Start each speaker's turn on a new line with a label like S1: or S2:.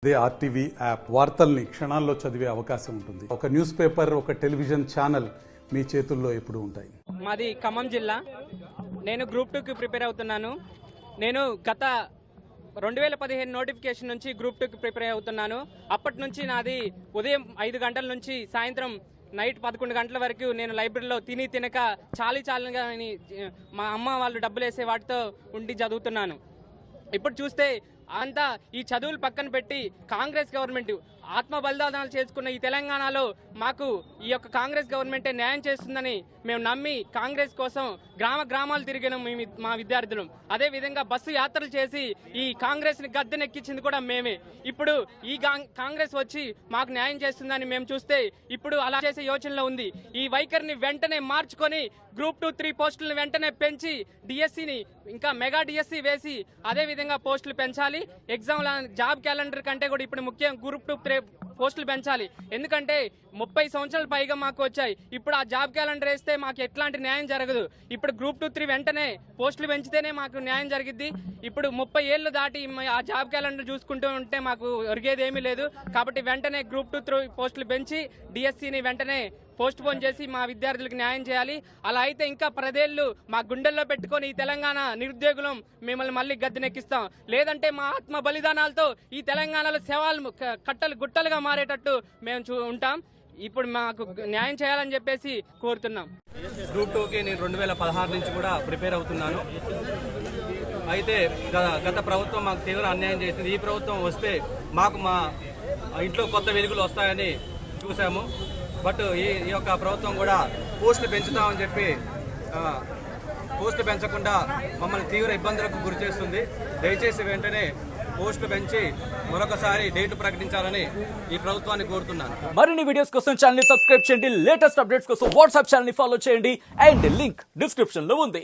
S1: అదే RTV app వార్తల్ని క్షణాల్లో చదివే అవకాశం ఉంటుంది. ఒక న్యూస్ పేపర్, ఒక టెలివిజన్ ఛానల్ మీ చేతుల్లో ఎప్పుడు ఉంటాయి.
S2: మాది ఖమ్మం జిల్లా. నేను గ్రూప్ 2కి ప్రిపేర్ అవుతున్నాను. నేను గత 2015 నోటిఫికేషన్ నుంచి గ్రూప్ 2కి ప్రిపేర్ అవుతున్నాను. అప్పటి నుంచి నాది ఉదయం 5 గంటల నుంచి సాయంత్రం నైట్ 11 గంటల వరకు నేను లైబ్రరీలో తినక చాలీగా మా అమ్మ వాళ్ళు డబ్బులు వేసే వాటితో ఉండి చదువుతున్నాను. ఇప్పుడు చూస్తే అంతా ఈ చదువులు పక్కన పెట్టి కాంగ్రెస్ గవర్నమెంట్ ఆత్మ బలిదానాలు చేసుకున్న ఈ తెలంగాణలో మాకు ఈ యొక్క కాంగ్రెస్ గవర్నమెంటే న్యాయం చేస్తుందని మేము నమ్మి కాంగ్రెస్ కోసం గ్రామాలు తిరిగినాం మా విద్యార్థులు. అదే విధంగా బస్సు యాత్రలు చేసి ఈ కాంగ్రెస్ ని గద్దెనెక్కించింది కూడా మేమే. ఇప్పుడు ఈ కాంగ్రెస్ వచ్చి మాకు న్యాయం చేస్తుందని మేము చూస్తే ఇప్పుడు అలా చేసే యోచనలో ఉంది. ఈ వైఖరిని వెంటనే మార్చుకొని గ్రూప్ 2, 3 పోస్టులను వెంటనే పెంచి డిఎస్సిని ఇంకా మెగా డిఎస్సి వేసి అదే విధంగా పోస్టులు పెంచాలి. ఎగ్జామ్ జాబ్ క్యాలెండర్ కంటే కూడా ఇప్పుడు ముఖ్యం గ్రూప్ 2, 3 పోస్టులు పెంచాలి. ఎందుకంటే 30 సంవత్సరాలు పైగా మాకు వచ్చాయి. ఇప్పుడు ఆ జాబ్ క్యాలెండర్ వేస్తే మాకు ఎట్లాంటి న్యాయం జరగదు. ఇప్పుడు గ్రూప్ 2, 3 వెంటనే పోస్టులు పెంచితేనే మాకు న్యాయం జరిగిద్ది. ఇప్పుడు 30 ఏళ్ళు దాటి ఆ జాబ్ క్యాలెండర్ చూసుకుంటూ ఉంటే మాకు ఒరిగేది ఏమీ లేదు. కాబట్టి వెంటనే గ్రూప్ 2, 3 పోస్టులు పెంచి డిఎస్సిని వెంటనే పోస్ట్ పోన్ చేసి మా విద్యార్థులకు న్యాయం చేయాలి. అలా అయితే ఇంకా 10 ఏళ్ళు మా గుండెల్లో పెట్టుకొని ఈ తెలంగాణ నిరుద్యోగులం మిమ్మల్ని మళ్ళీ గద్దెనెక్కిస్తాం. లేదంటే మా ఆత్మ బలిదానాలతో ఈ తెలంగాణలో శవాలు కట్టలు గుట్టలుగా మారేటట్టు మేము ఉంటాం. ఇప్పుడు మాకు న్యాయం చేయాలని చెప్పేసి కోరుతున్నాం.
S3: గ్రూప్ 2కి నేను 2016 నుంచి కూడా ప్రిపేర్ అవుతున్నాను. అయితే గత ప్రభుత్వం మాకు తీవ్ర అన్యాయం చేసింది. ఈ ప్రభుత్వం వస్తే మాకు మా ఇంట్లో కొత్త వెలుగులు వస్తాయని చూసాము. బట్ ఈ యొక్క ప్రభుత్వం కూడా పోస్టులు పెంచుతామని చెప్పి పోస్టులు పెంచకుండా మమ్మల్ని తీవ్ర ఇబ్బందులకు గురి చేస్తుంది. దయచేసి వెంటనే పోస్టులు పెంచి మరొకసారి డేటు ప్రకటించాలని ఈ ప్రభుత్వాన్ని కోరుతున్నాను.
S4: మరిన్ని వీడియోస్ కోసం ఛానల్ ని సబ్స్క్రైబ్ చేయండి. లేటెస్ట్ అప్డేట్స్ కోసం వాట్సాప్ ఛానల్ ని ఫాలో చేయండి. అండ్ లింక్ డిస్క్రిప్షన్ లో ఉంది.